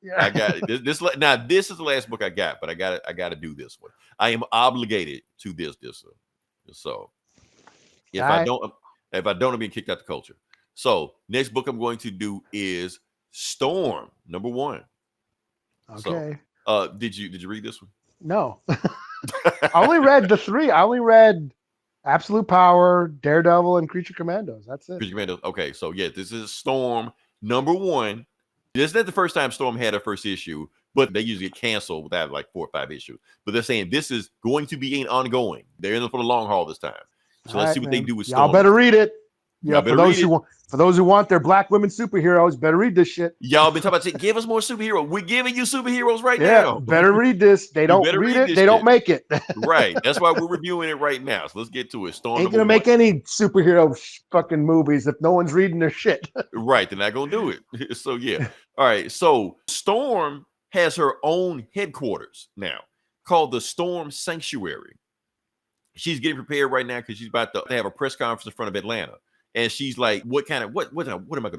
Yeah. I got it. Now this is the last book I got, but I got to do this one. I am obligated to this. So All if I right. don't, I'm being kicked out the culture. So next book I'm going to do is Storm number one. So, Okay. did you read this one? No. I only read the three. I only read Absolute Power, Daredevil, and Creature Commandos. That's it. Creature Commandos. Okay, so yeah, this is Storm number one. This is not the first time Storm had her first issue, but they usually get canceled without like 4 or 5 issues. But they're saying this is going to be an ongoing. They're in it for the long haul this time. All So let's see right, what they man. do with Y'all Storm better this time. read it. Y'all Yeah, better read it. for those who want their black women superheroes, better read this shit. Y'all been talking about saying, give us more superheroes. We're giving you superheroes right Yeah, now. better read this. They You don't better read read it, this they don't shit. make it. Right. That's why we're reviewing it right now. So let's get to it. Storm Ain't number gonna one. make any superhero fucking movies if no one's reading their shit. Right. They're not gonna do it. So yeah. All right. So Storm has her own headquarters now called the Storm Sanctuary. She's getting prepared right now because she's about to have a press conference in front of Atlanta. And she's like, what am I gonna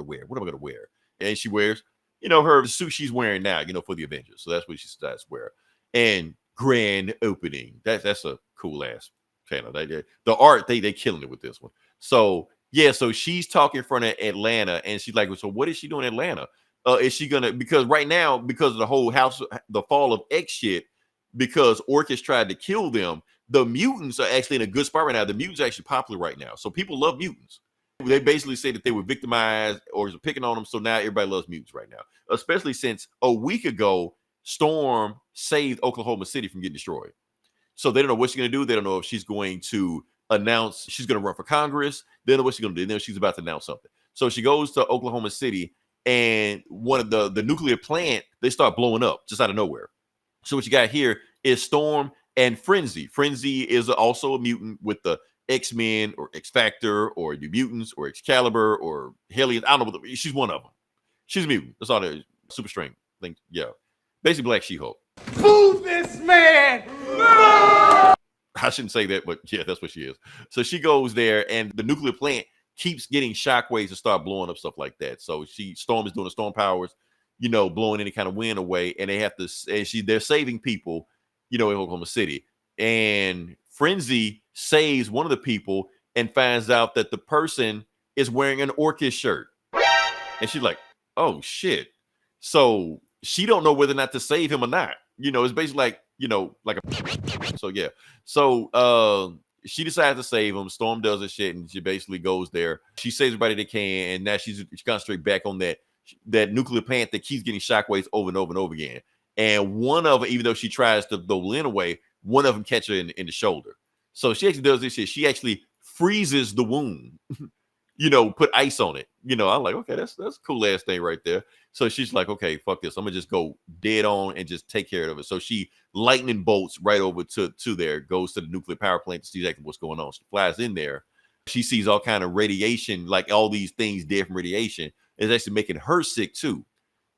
wear? What am I gonna wear? And she wears, her suit she's wearing now, for the Avengers. So that's what she starts wear. And grand opening. That's a cool ass channel. The art, they killing it with this one. So yeah, so she's talking in front of Atlanta, and she's like, so what is she doing in Atlanta? Is she gonna, because right now, because of the whole the fall of X shit, because Orchis tried to kill them, the mutants are actually in a good spot right now. The mutants are actually popular right now. So people love mutants. They basically say that they were victimized or picking on them. So now everybody loves mutants right now, especially since a week ago, Storm saved Oklahoma City from getting destroyed. So they don't know what she's going to do. They don't know if she's going to announce she's going to run for Congress. They don't know what she's going to do. They know she's about to announce something. So she goes to Oklahoma City, and one of the nuclear plant, they start blowing up just out of nowhere. So what you got here is Storm and Frenzy. Frenzy is also a mutant with the X-Men or X-Factor or New Mutants or Excalibur or Hellions. I don't know. She's one of them. She's a mutant. That's all there is. Super strength. Thing. Yeah. Basically Black She-Hulk. Move this man! I shouldn't say that, but yeah, that's what she is. So she goes there, and the nuclear plant keeps getting shockwaves and start blowing up stuff like that. So Storm is doing the storm powers, blowing any kind of wind away, and they have to, and they're saving people, in Oklahoma City. And Frenzy saves one of the people and finds out that the person is wearing an Orchis shirt, and she's like, "Oh shit!" So she don't know whether or not to save him or not. It's basically like like a. So yeah, so she decides to save him. Storm does this shit, and she basically goes there. She saves everybody they can, and now she's concentrating back on that nuclear plant that keeps getting shockwaves over and over and over again. And one of them, even though she tries to blow Lynn away, one of them catches her in the shoulder. So she actually does this shit. She actually freezes the wound. Put ice on it. I'm like, okay, that's a cool ass thing right there. So she's like, okay, fuck this. I'm gonna just go dead on and just take care of it. So she lightning bolts right over to there, goes to the nuclear power plant to see exactly what's going on. She flies in there. She sees all kind of radiation, like all these things dead from radiation. It's actually making her sick too.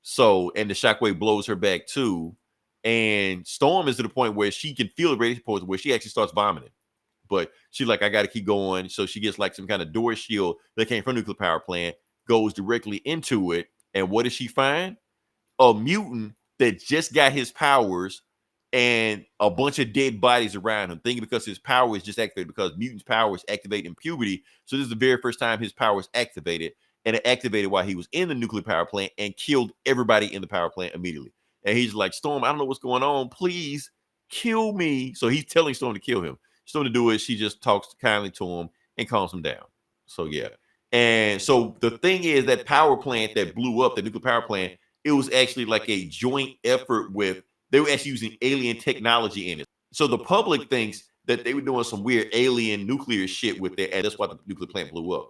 So, and the shockwave blows her back too. And Storm is to the point where she can feel the radiation poison, where she actually starts vomiting. But she's like, I got to keep going. So she gets like some kind of door shield that came from the nuclear power plant, goes directly into it. And what does she find? A mutant that just got his powers and a bunch of dead bodies around him, thinking because his power is just activated, because mutant's powers activate in puberty. So this is the very first time his powers activated, and it activated while he was in the nuclear power plant and killed everybody in the power plant immediately. And he's like, Storm, I don't know what's going on. Please kill me. So he's telling Storm to kill him. Storm to do it. She just talks kindly to him and calms him down. So yeah. And so the thing is, that power plant that blew up, the nuclear power plant, it was actually like a joint effort with, they were actually using alien technology in it. So the public thinks that they were doing some weird alien nuclear shit with it, and that's why the nuclear plant blew up.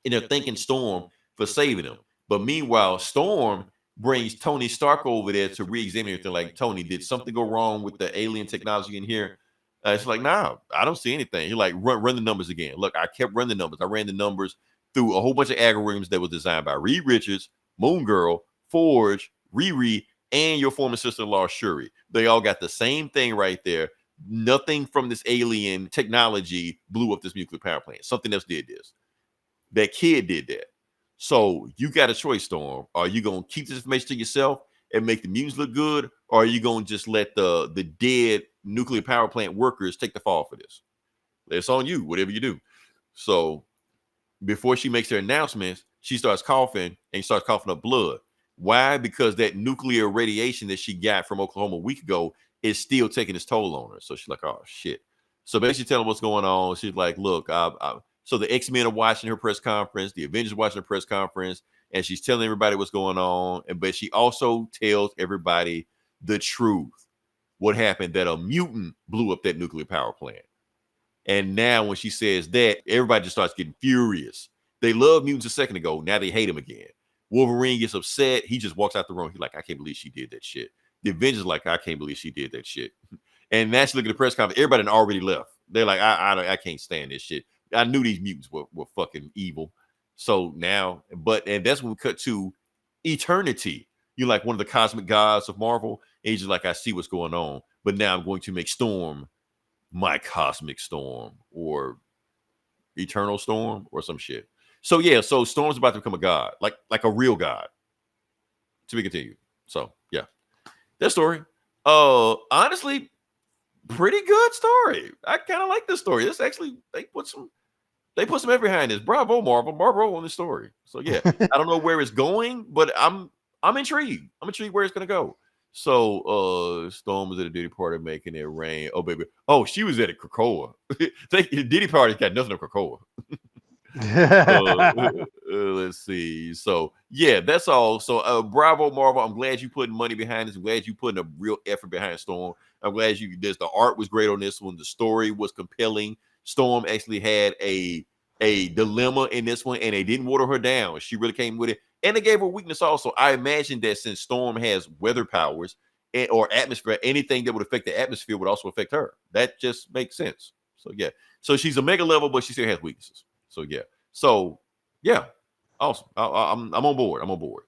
And they're thanking Storm for saving them. But meanwhile, Storm brings Tony Stark over there to re-examine everything. Like, Tony, did something go wrong with the alien technology in here? It's like, nah, I don't see anything. You're like, run the numbers again. Look, I kept running the numbers. I ran the numbers through a whole bunch of algorithms that was designed by Reed Richards, Moon Girl, Forge, Riri, and your former sister-in-law, Shuri. They all got the same thing right there. Nothing from this alien technology blew up this nuclear power plant. Something else did this. That kid did that. So you got a choice, Storm. Are you going to keep this information to yourself and make the mutants look good, or are you gonna just let the dead nuclear power plant workers take the fall for this? It's on you, whatever you do. So before she makes her announcements, she starts coughing and starts coughing up blood. Why? Because that nuclear radiation that she got from Oklahoma a week ago is still taking its toll on her. So she's like, oh shit. So basically telling what's going on. She's like, look, so the X-Men are watching her press conference, the Avengers watching her press conference, and she's telling everybody what's going on. But she also tells everybody the truth. What happened, that a mutant blew up that nuclear power plant. And now when she says that, everybody just starts getting furious. They loved mutants a second ago. Now they hate him again. Wolverine gets upset. He just walks out the room. He's like, I can't believe she did that shit. The Avengers like, I can't believe she did that shit. And naturally, look at the press conference. Everybody had already left. They're like, I can't stand this shit. I knew these mutants were fucking evil. So now, and that's when we cut to Eternity. You're like one of the cosmic gods of Marvel. And he's just like, I see what's going on. But now I'm going to make Storm my cosmic storm, or eternal storm, or some shit. So yeah, so Storm's about to become a god, like a real god. To be continued. So yeah, that story. Honestly, pretty good story. I kind of like this story. This actually, they put some effort behind this. Bravo, Marvel. Bravo on this story. So yeah, I don't know where it's going, but I'm intrigued. I'm intrigued where it's gonna go. So Storm was at a Diddy party making it rain. Oh baby. Oh, she was at a Krakoa. Diddy party's got nothing on Krakoa. Let's see. So yeah, that's all. So bravo, Marvel. I'm glad you putting money behind this. I'm glad you putting a real effort behind Storm. I'm glad the art was great on this one. The story was compelling. Storm actually had a dilemma in this one, and they didn't water her down. She really came with it. And they gave her weakness also. I imagine that since Storm has weather powers or atmosphere, anything that would affect the atmosphere would also affect her. That just makes sense. So yeah. So she's a mega level, but she still has weaknesses. So yeah. So yeah. Awesome. I'm on board. I'm on board.